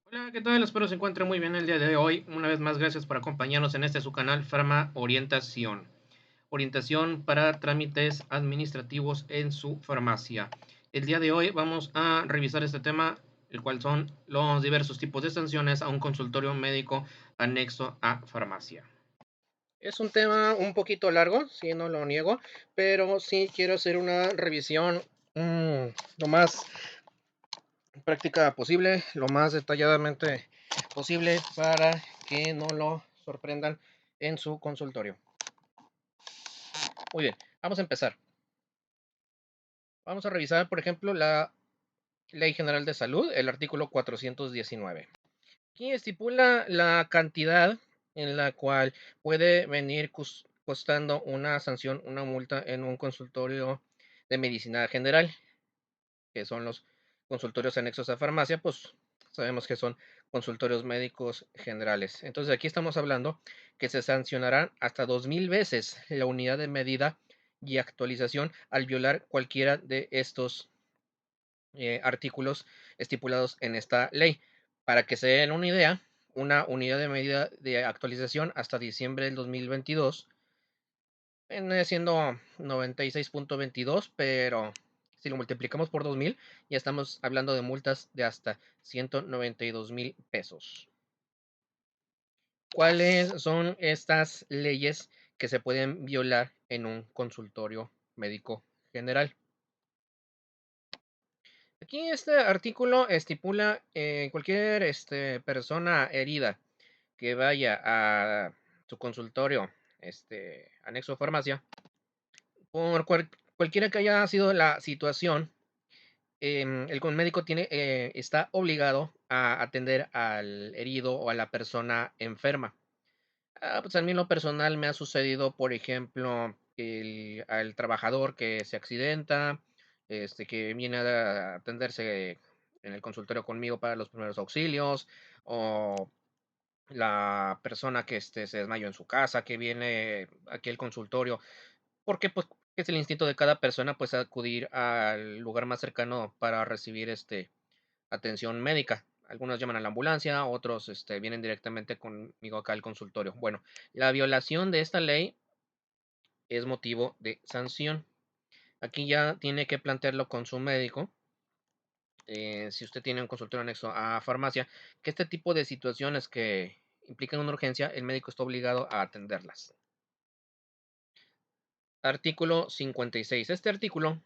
Hola, ¿qué tal? Espero se encuentre muy bien el día de hoy. Una vez más, gracias por acompañarnos en este su canal Farma Orientación. Orientación para trámites administrativos en su farmacia. El día de hoy vamos a revisar este tema, el cual son los diversos tipos de sanciones a un consultorio médico anexo a farmacia. Es un tema un poquito largo, sí, no lo niego, pero sí quiero hacer una revisión lo más práctica posible, lo más detalladamente posible para que no lo sorprendan en su consultorio. Muy bien, vamos a empezar. Vamos a revisar, por ejemplo, la Ley General de Salud, el artículo 419. Aquí estipula la cantidad en la cual puede venir costando una sanción, una multa en un consultorio de medicina general, que son los consultorios anexos a farmacia, pues sabemos que son consultorios médicos generales. Entonces aquí estamos hablando que se sancionarán hasta 2000 veces la unidad de medida y actualización al violar cualquiera de estos artículos estipulados en esta ley. Para que se den una idea, una unidad de medida de actualización hasta diciembre del 2022 viene siendo 96.22, pero si lo multiplicamos por 2000, ya estamos hablando de multas de hasta 192,000 pesos. ¿Cuáles son estas leyes que se pueden violar en un consultorio médico general? Aquí este artículo estipula cualquier persona herida que vaya a su consultorio anexo a farmacia, por cualquiera que haya sido la situación, el médico está obligado a atender al herido o a la persona enferma. Pues a mí en lo personal me ha sucedido, por ejemplo, al trabajador que se accidenta, que viene a atenderse en el consultorio conmigo para los primeros auxilios, o la persona que se desmayó en su casa, que viene aquí al consultorio, porque pues es el instinto de cada persona pues acudir al lugar más cercano para recibir atención médica. Algunos llaman a la ambulancia, otros vienen directamente conmigo acá al consultorio. Bueno, la violación de esta ley es motivo de sanción. Aquí ya tiene que plantearlo con su médico. Si usted tiene un consultorio anexo a farmacia, que este tipo de situaciones que implican una urgencia, el médico está obligado a atenderlas. Artículo 56. Este artículo,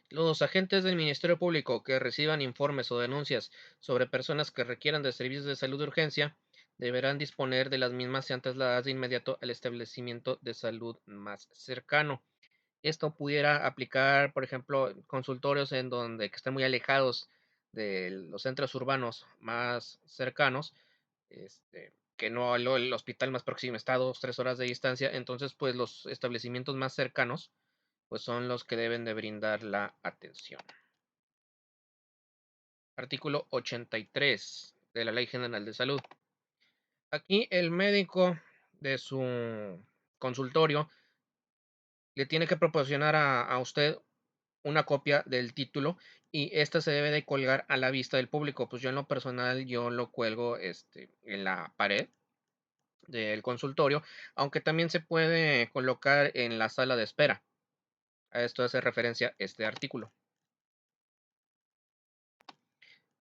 los agentes del Ministerio Público que reciban informes o denuncias sobre personas que requieran de servicios de salud de urgencia deberán disponer de las mismas sean trasladadas de inmediato al establecimiento de salud más cercano. Esto pudiera aplicar, por ejemplo, consultorios en donde que estén muy alejados de los centros urbanos más cercanos, que no el hospital más próximo está a 2, 3 horas de distancia. Entonces, pues los establecimientos más cercanos pues son los que deben de brindar la atención. Artículo 83 de la Ley General de Salud. Aquí el médico de su consultorio le tiene que proporcionar a usted una copia del título y esta se debe de colgar a la vista del público. Pues yo en lo personal yo lo cuelgo en la pared del consultorio, aunque también se puede colocar en la sala de espera. A esto hace referencia este artículo.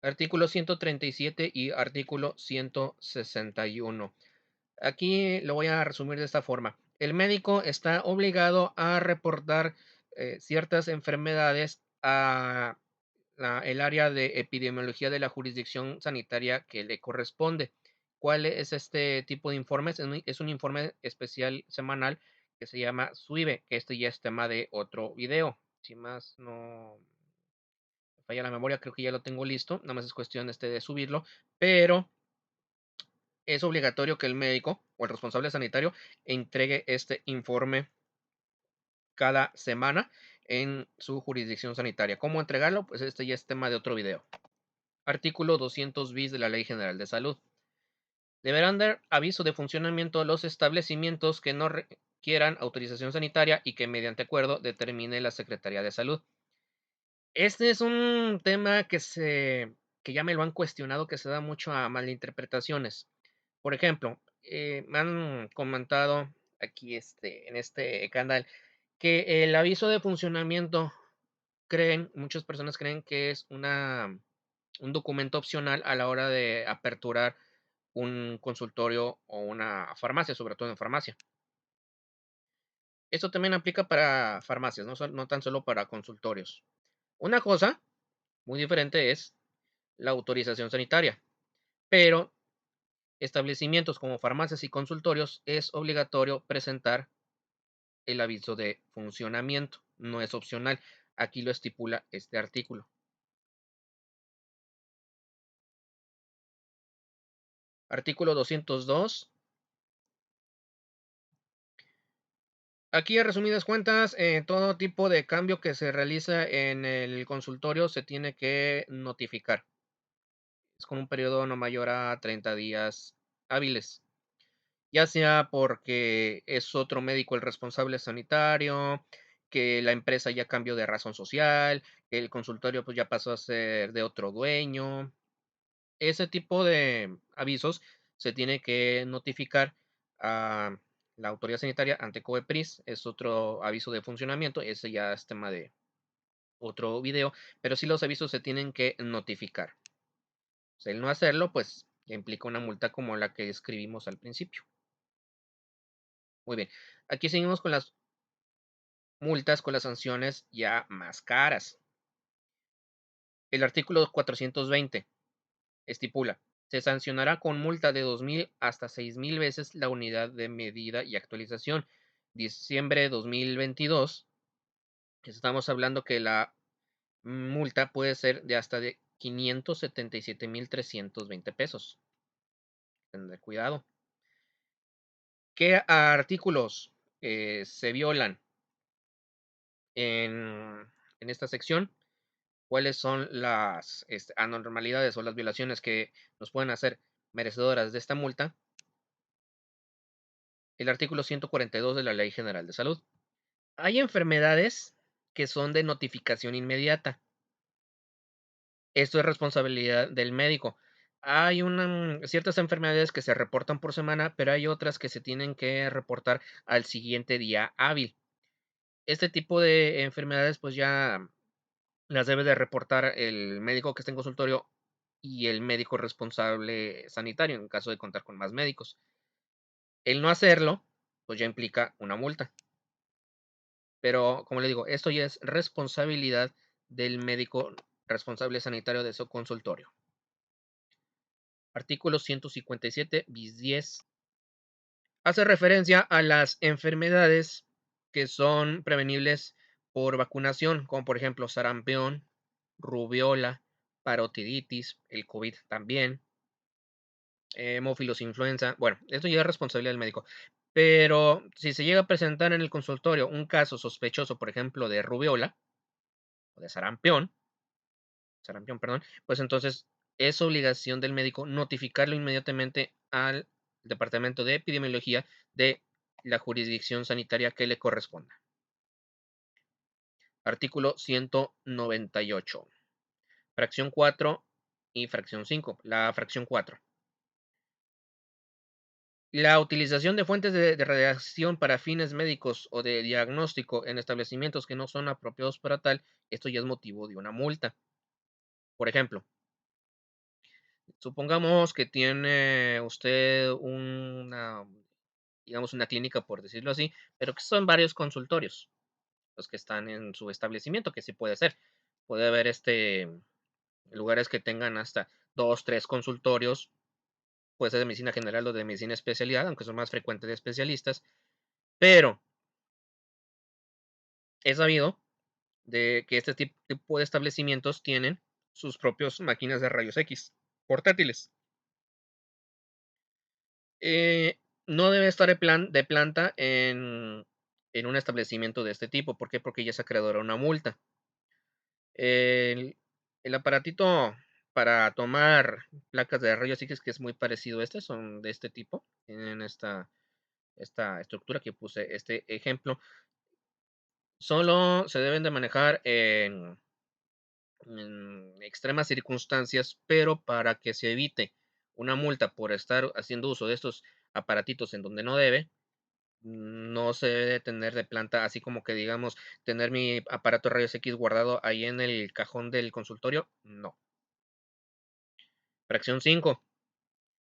Artículo 137 y artículo 161. Aquí lo voy a resumir de esta forma. El médico está obligado a reportar ciertas enfermedades a el área de epidemiología de la jurisdicción sanitaria que le corresponde. ¿Cuál es este tipo de informes? Es un informe especial semanal que se llama SUIVE, que este ya es tema de otro video. Si más no me falla la memoria, creo que ya lo tengo listo. Nada más es cuestión de subirlo. Pero es obligatorio que el médico o el responsable sanitario entregue este informe cada semana en su jurisdicción sanitaria. ¿Cómo entregarlo? Pues este ya es tema de otro video. Artículo 200 bis de la Ley General de Salud. Deberán dar aviso de funcionamiento a los establecimientos que no requieran autorización sanitaria y que mediante acuerdo determine la Secretaría de Salud. Este es un tema que se que ya me lo han cuestionado, que se da mucho a malinterpretaciones. Por ejemplo, me han comentado aquí en este canal que el aviso de funcionamiento muchas personas creen que es un documento opcional a la hora de aperturar un consultorio o una farmacia, sobre todo en farmacia. Esto también aplica para farmacias, no tan solo para consultorios. Una cosa muy diferente es la autorización sanitaria, pero establecimientos como farmacias y consultorios es obligatorio presentar el aviso de funcionamiento, no es opcional. Aquí lo estipula este artículo. Artículo 202. Aquí, a resumidas cuentas, todo tipo de cambio que se realiza en el consultorio se tiene que notificar. Es con un periodo no mayor a 30 días hábiles, ya sea porque es otro médico el responsable sanitario, que la empresa ya cambió de razón social, que el consultorio pues ya pasó a ser de otro dueño. Ese tipo de avisos se tiene que notificar a la autoridad sanitaria ante COEPRIS, es otro aviso de funcionamiento, ese ya es tema de otro video, pero sí los avisos se tienen que notificar. O sea, el no hacerlo, pues implica una multa como la que escribimos al principio. Muy bien, aquí seguimos con las multas, con las sanciones ya más caras. El artículo 420 estipula: se sancionará con multa de 2,000 hasta 6,000 veces la unidad de medida y actualización. Diciembre de 2022, estamos hablando que la multa puede ser de hasta de 577,320 pesos. Tener cuidado. ¿Qué artículos se violan en esta sección? ¿Cuáles son las anormalidades o las violaciones que nos pueden hacer merecedoras de esta multa? El artículo 142 de la Ley General de Salud. Hay enfermedades que son de notificación inmediata. Esto es responsabilidad del médico. Hay ciertas enfermedades que se reportan por semana, pero hay otras que se tienen que reportar al siguiente día hábil. Este tipo de enfermedades, pues ya las debe de reportar el médico que está en consultorio y el médico responsable sanitario, en caso de contar con más médicos. El no hacerlo, pues ya implica una multa. Pero, como le digo, esto ya es responsabilidad del médico responsable sanitario de su consultorio. Artículo 157 bis 10. Hace referencia a las enfermedades que son prevenibles por vacunación, como por ejemplo sarampión, rubiola, parotiditis, el COVID también, hemófilos influenza. Bueno, esto ya es responsabilidad del médico. Pero si se llega a presentar en el consultorio un caso sospechoso, por ejemplo, de rubiola o de sarampión, perdón, pues entonces es obligación del médico notificarlo inmediatamente al departamento de epidemiología de la jurisdicción sanitaria que le corresponda. Artículo 198. Fracción 4 y fracción 5. La fracción 4. La utilización de fuentes de radiación para fines médicos o de diagnóstico en establecimientos que no son apropiados para tal, esto ya es motivo de una multa. Por ejemplo, supongamos que tiene usted digamos, una clínica, por decirlo así, pero que son varios consultorios los que están en su establecimiento, que sí puede ser. Puede haber lugares que tengan hasta 2, 3 consultorios, puede ser de medicina general o de medicina especialidad, aunque son más frecuentes de especialistas, pero es sabido de que este tipo de establecimientos tienen sus propias máquinas de rayos X portátiles. No debe estar de planta en un establecimiento de este tipo. ¿Por qué? Porque ya se acreedora una multa. El, el aparatito para tomar placas de rayos X, que es muy parecido a este, son de este tipo. Tienen esta estructura que puse, este ejemplo. Solo se deben de manejar en extremas circunstancias, pero para que se evite una multa por estar haciendo uso de estos aparatitos en donde no debe, no se debe tener de planta, así como que digamos, tener mi aparato de rayos X guardado ahí en el cajón del consultorio, no. Fracción 5.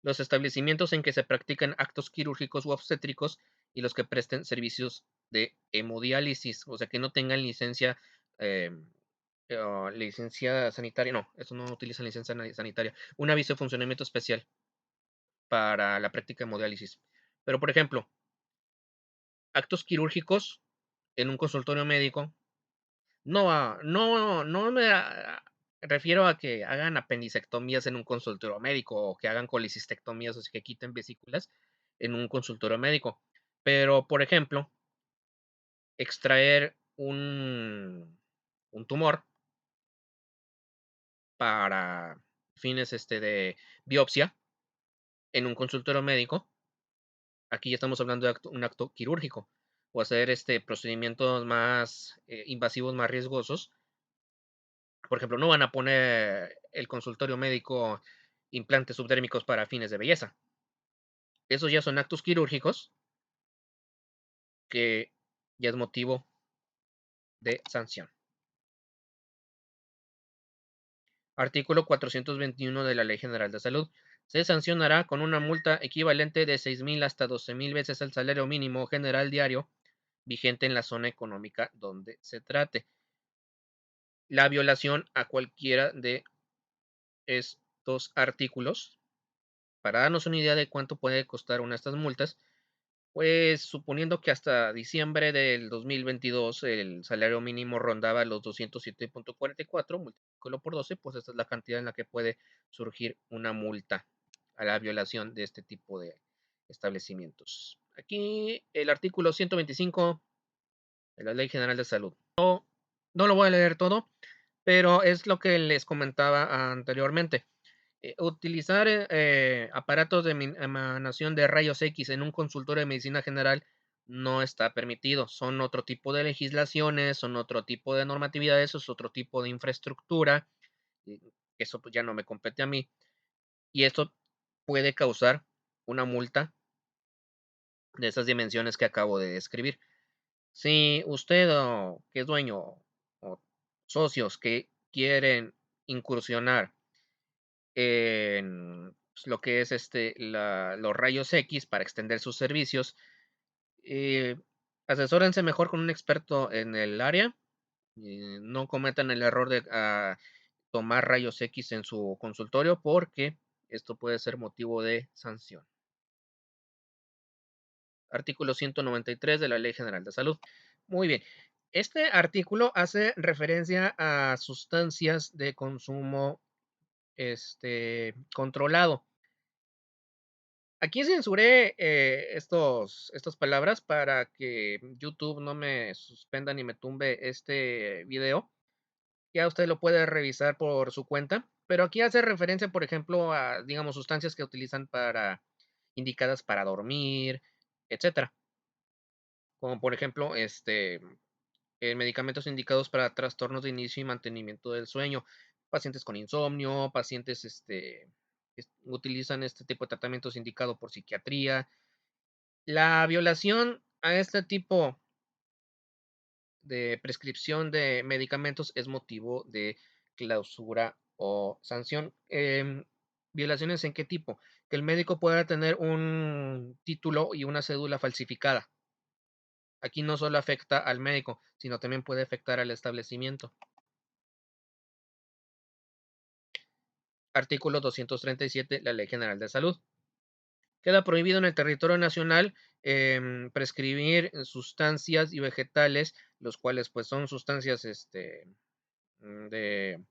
Los establecimientos en que se practican actos quirúrgicos u obstétricos y los que presten servicios de hemodiálisis, o sea, que no tengan licencia, eh, licencia sanitaria, no, eso no utiliza licencia sanitaria, un aviso de funcionamiento especial para la práctica de hemodiálisis. Pero, por ejemplo, actos quirúrgicos en un consultorio médico, no me refiero a que hagan apendicectomías en un consultorio médico o que hagan colecistectomías, o sea, que quiten vesículas en un consultorio médico. Pero, por ejemplo, extraer un tumor para fines de biopsia en un consultorio médico, aquí ya estamos hablando de un acto quirúrgico, o hacer procedimientos más invasivos, más riesgosos. Por ejemplo, no van a poner el consultorio médico implantes subdérmicos para fines de belleza. Esos ya son actos quirúrgicos que ya es motivo de sanción. Artículo 421 de la Ley General de Salud. Se sancionará con una multa equivalente de 6,000 hasta 12,000 veces el salario mínimo general diario vigente en la zona económica donde se trate. La violación a cualquiera de estos artículos, para darnos una idea de cuánto puede costar una de estas multas, pues suponiendo que hasta diciembre del 2022 el salario mínimo rondaba los 207.44, multiplícalo por 12, pues esta es la cantidad en la que puede surgir una multa a la violación de este tipo de establecimientos. Aquí el artículo 125 de la Ley General de Salud. No lo voy a leer todo, pero es lo que les comentaba anteriormente. Utilizar aparatos de emanación de rayos X en un consultorio de medicina general no está permitido. Son otro tipo de legislaciones, son otro tipo de normatividades, es otro tipo de infraestructura. Eso pues ya no me compete a mí. Y esto puede causar una multa de esas dimensiones que acabo de describir. Si usted que es dueño o socios que quieren incursionar en pues, lo que es los rayos X para extender sus servicios, eh, asesórense mejor con un experto en el área. No cometan el error de tomar rayos X en su consultorio porque esto puede ser motivo de sanción. Artículo 193 de la Ley General de Salud. Muy bien. Este artículo hace referencia a sustancias de consumo controlado. Aquí censuré estas palabras para que YouTube no me suspenda ni me tumbe este video. Ya usted lo puede revisar por su cuenta, pero aquí hace referencia, por ejemplo, a, digamos, sustancias que utilizan indicadas para dormir, etcétera. Como por ejemplo, medicamentos indicados para trastornos de inicio y mantenimiento del sueño, pacientes con insomnio, pacientes, utilizan este tipo de tratamientos indicados por psiquiatría. La violación a este tipo de prescripción de medicamentos es motivo de clausura o sanción. ¿Violaciones en qué tipo? Que el médico pueda tener un título y una cédula falsificada. Aquí no solo afecta al médico, sino también puede afectar al establecimiento. Artículo 237, la Ley General de Salud. Queda prohibido en el territorio nacional prescribir sustancias y vegetales, los cuales pues son sustancias de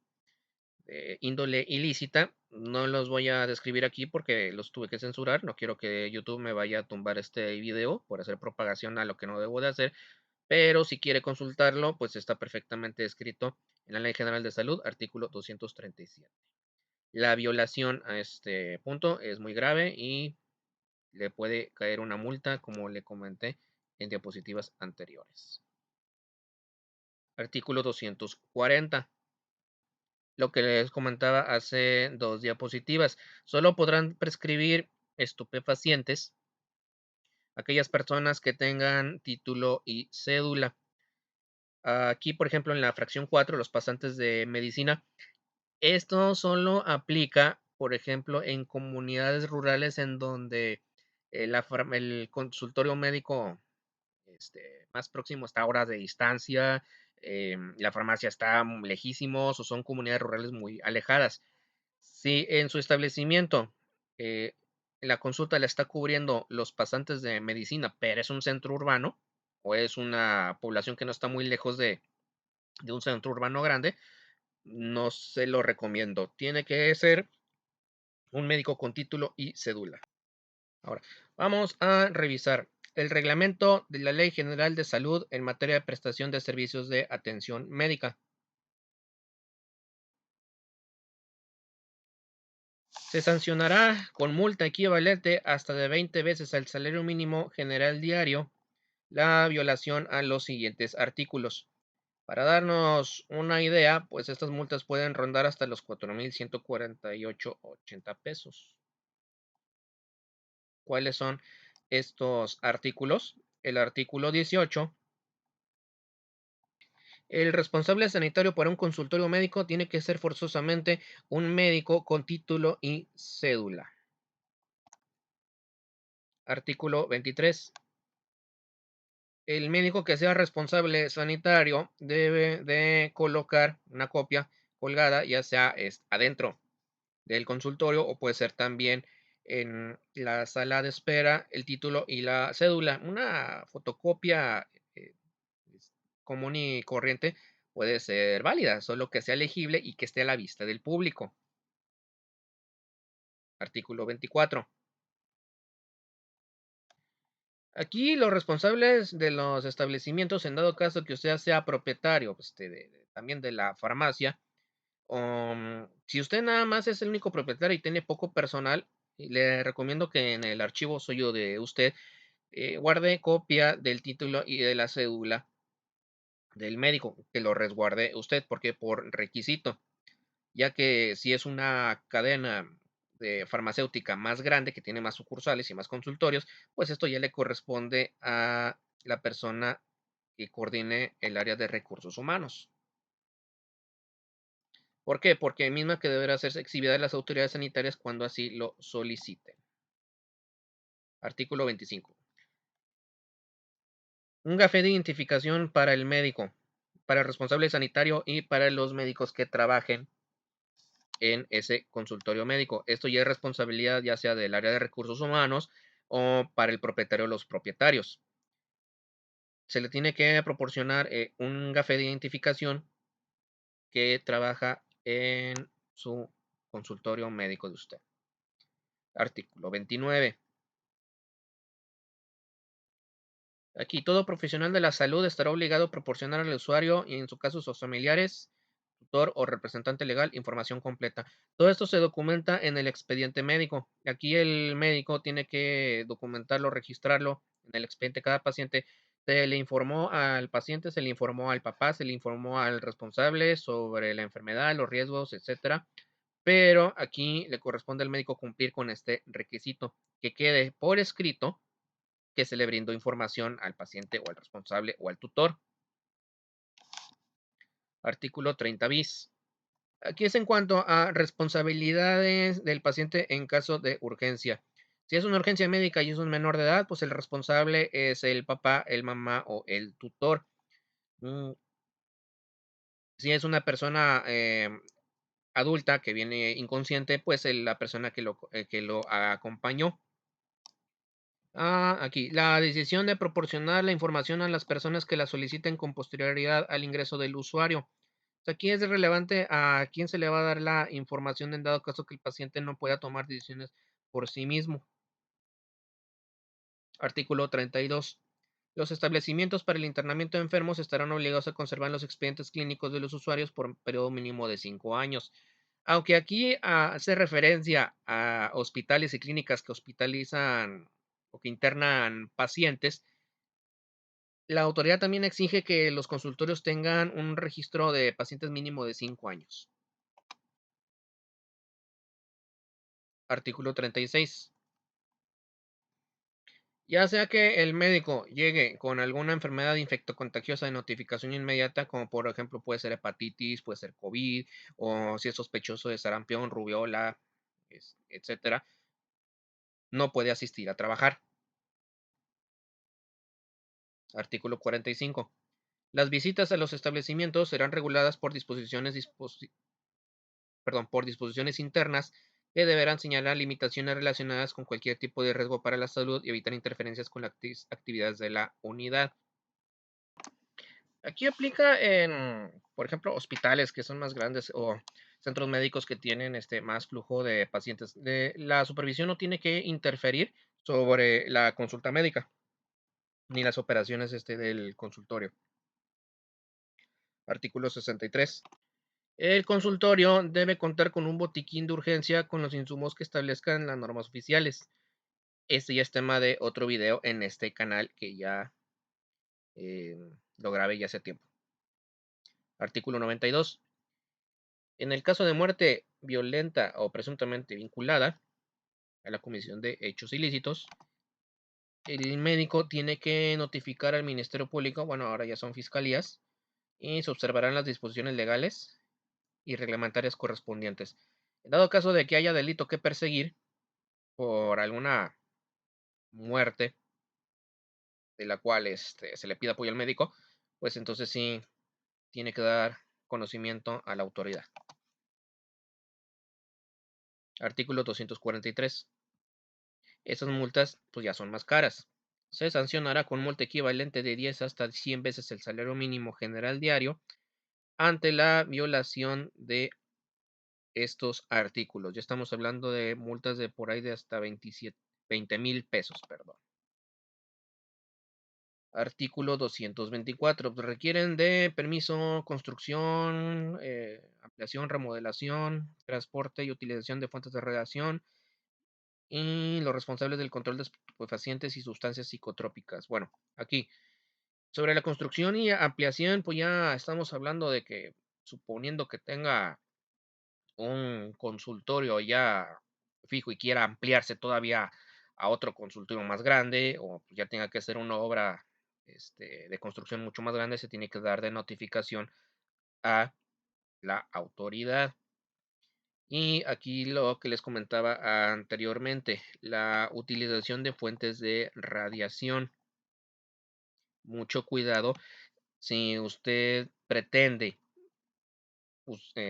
índole ilícita. No los voy a describir aquí porque los tuve que censurar. No quiero que YouTube me vaya a tumbar este video por hacer propagación a lo que no debo de hacer. Pero si quiere consultarlo, pues está perfectamente escrito en la Ley General de Salud, artículo 237. La violación a este punto es muy grave y le puede caer una multa, como le comenté en diapositivas anteriores. Artículo 240. lo que les comentaba hace 2 diapositivas. Solo podrán prescribir estupefacientes aquellas personas que tengan título y cédula. Aquí, por ejemplo, en la fracción 4, los pasantes de medicina, esto solo aplica, por ejemplo, en comunidades rurales en donde el consultorio médico más próximo está a horas de distancia, la farmacia está lejísimos o son comunidades rurales muy alejadas. Si en su establecimiento eh, la consulta la está cubriendo los pasantes de medicina, pero es un centro urbano o es una población que no está muy lejos de un centro urbano grande, no se lo recomiendo. Tiene que ser un médico con título y cédula. Ahora, vamos a revisar el reglamento de la Ley General de Salud en materia de prestación de servicios de atención médica. Se sancionará con multa equivalente hasta de 20 veces al salario mínimo general diario la violación a los siguientes artículos. Para darnos una idea, pues estas multas pueden rondar hasta los 4,148,80 pesos. ¿Cuáles son estos artículos? El artículo 18. El responsable sanitario para un consultorio médico tiene que ser forzosamente un médico con título y cédula. Artículo 23. El médico que sea responsable sanitario debe de colocar una copia colgada, ya sea adentro del consultorio o puede ser también en la sala de espera, el título y la cédula. Una fotocopia eh, común y corriente puede ser válida, solo que sea legible y que esté a la vista del público. Artículo 24. Aquí los responsables de los establecimientos, en dado caso que usted sea propietario también de la farmacia, si usted nada más es el único propietario y tiene poco personal, le recomiendo que en el archivo suyo de usted guarde copia del título y de la cédula del médico, que lo resguarde usted, porque por requisito, ya que si es una cadena de farmacéutica más grande, que tiene más sucursales y más consultorios, pues esto ya le corresponde a la persona que coordine el área de recursos humanos. ¿Por qué? Porque misma que deberá ser exhibida a las autoridades sanitarias cuando así lo soliciten. Artículo 25. Un gafé de identificación para el médico, para el responsable sanitario y para los médicos que trabajen en ese consultorio médico. Esto ya es responsabilidad ya sea del área de recursos humanos o para el propietario o los propietarios. Se le tiene que proporcionar un gafé de identificación que trabaja en su consultorio médico de usted. Artículo 29. Aquí, todo profesional de la salud estará obligado a proporcionar al usuario y en su caso sus familiares, tutor o representante legal información completa. Todo esto se documenta en el expediente médico. Aquí el médico tiene que documentarlo, registrarlo en el expediente. Cada paciente se le informó al paciente, se le informó al papá, se le informó al responsable sobre la enfermedad, los riesgos, etcétera. Pero aquí le corresponde al médico cumplir con este requisito, que quede por escrito que se le brindó información al paciente o al responsable o al tutor. Artículo 30 bis. Aquí es en cuanto a responsabilidades del paciente en caso de urgencia. Si es una urgencia médica y es un menor de edad, pues el responsable es el papá, el mamá o el tutor. Si es una persona adulta que viene inconsciente, pues la persona que lo acompañó. Aquí, la decisión de proporcionar la información a las personas que la soliciten con posterioridad al ingreso del usuario. Aquí es relevante a quién se le va a dar la información en dado caso que el paciente no pueda tomar decisiones por sí mismo. Artículo 32. Los establecimientos para el internamiento de enfermos estarán obligados a conservar los expedientes clínicos de los usuarios por un periodo mínimo de 5 años. Aunque aquí hace referencia a hospitales y clínicas que hospitalizan o que internan pacientes, la autoridad también exige que los consultorios tengan un registro de pacientes mínimo de 5 años. Artículo 36. Ya sea que el médico llegue con alguna enfermedad infectocontagiosa de notificación inmediata, como por ejemplo puede ser hepatitis, puede ser COVID, o si es sospechoso de sarampión, rubiola, etcétera, no puede asistir a trabajar. Artículo 45. Las visitas a los establecimientos serán reguladas por disposiciones internas que deberán señalar limitaciones relacionadas con cualquier tipo de riesgo para la salud y evitar interferencias con las actividades de la unidad. Aquí aplica en, por ejemplo, hospitales que son más grandes o centros médicos que tienen más flujo de pacientes. La supervisión no tiene que interferir sobre la consulta médica ni las operaciones del consultorio. Artículo 63. El consultorio debe contar con un botiquín de urgencia con los insumos que establezcan las normas oficiales. Este ya es tema de otro video en este canal que ya lo grabé ya hace tiempo. Artículo 92. En el caso de muerte violenta o presuntamente vinculada a la comisión de hechos ilícitos, el médico tiene que notificar al Ministerio Público, bueno, ahora ya son fiscalías, y se observarán las disposiciones legales y reglamentarias correspondientes. En dado caso de que haya delito que perseguir por alguna muerte de la cual se le pida apoyo al médico, pues entonces sí tiene que dar conocimiento a la autoridad. Artículo 243. Estas multas pues ya son más caras. Se sancionará con multa equivalente de 10 hasta 100 veces el salario mínimo general diario ante la violación de estos artículos. Ya estamos hablando de multas de por ahí de hasta 20,000 pesos, perdón. Artículo 224. Requieren de permiso, construcción, ampliación, remodelación, transporte y utilización de fuentes de radiación y los responsables del control de estupefacientes y sustancias psicotrópicas. Bueno, aquí, sobre la construcción y ampliación, pues ya estamos hablando de que, suponiendo que tenga un consultorio ya fijo y quiera ampliarse todavía a otro consultorio más grande, o ya tenga que hacer una obra de construcción mucho más grande, se tiene que dar de notificación a la autoridad. Y aquí lo que les comentaba anteriormente, la utilización de fuentes de radiación. Mucho cuidado si usted pretende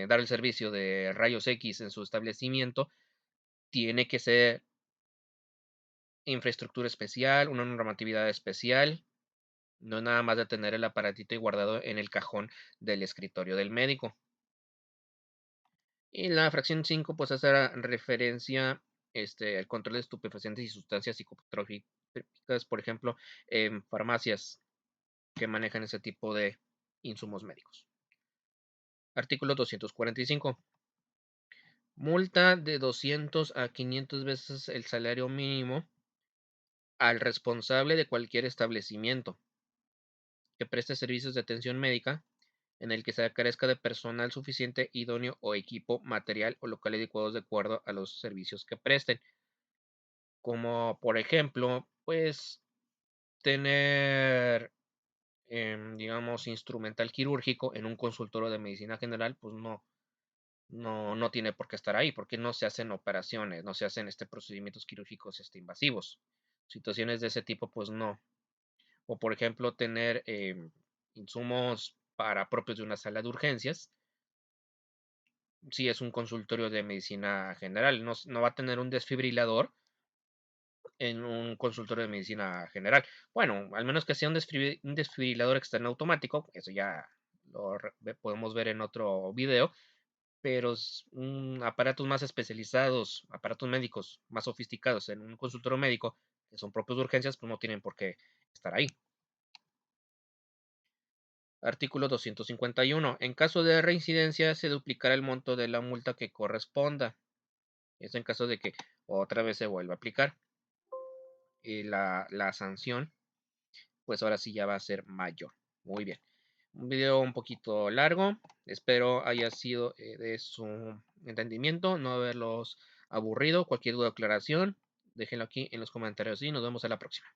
dar el servicio de rayos X en su establecimiento, tiene que ser infraestructura especial, una normatividad especial, no nada más de tener el aparatito y guardado en el cajón del escritorio del médico. Y la fracción 5 pues hace referencia al control de estupefacientes y sustancias psicotrópicas, por ejemplo, en farmacias que manejan ese tipo de insumos médicos. Artículo 245. Multa de 200 a 500 veces el salario mínimo al responsable de cualquier establecimiento que preste servicios de atención médica en el que se carezca de personal suficiente, idóneo o equipo, material o local adecuados de acuerdo a los servicios que presten. Como por ejemplo, pues tener, digamos, instrumental quirúrgico en un consultorio de medicina general, pues no tiene por qué estar ahí, porque no se hacen operaciones, no se hacen procedimientos quirúrgicos invasivos. Situaciones de ese tipo, pues no. O por ejemplo, tener insumos para propios de una sala de urgencias. Si es un consultorio de medicina general, no va a tener un desfibrilador en un consultorio de medicina general. Bueno, al menos que sea un desfibrilador externo automático, eso ya lo podemos ver en otro video, pero aparatos más especializados, aparatos médicos más sofisticados en un consultorio médico, que son propios de urgencias, pues no tienen por qué estar ahí. Artículo 251. En caso de reincidencia, se duplicará el monto de la multa que corresponda. Esto en caso de que otra vez se vuelva a aplicar. Y la sanción, pues ahora sí ya va a ser mayor. Muy bien. Un video un poquito largo. Espero haya sido de su entendimiento, no haberlos aburrido. Cualquier duda o aclaración, déjenlo aquí en los comentarios y nos vemos a la próxima.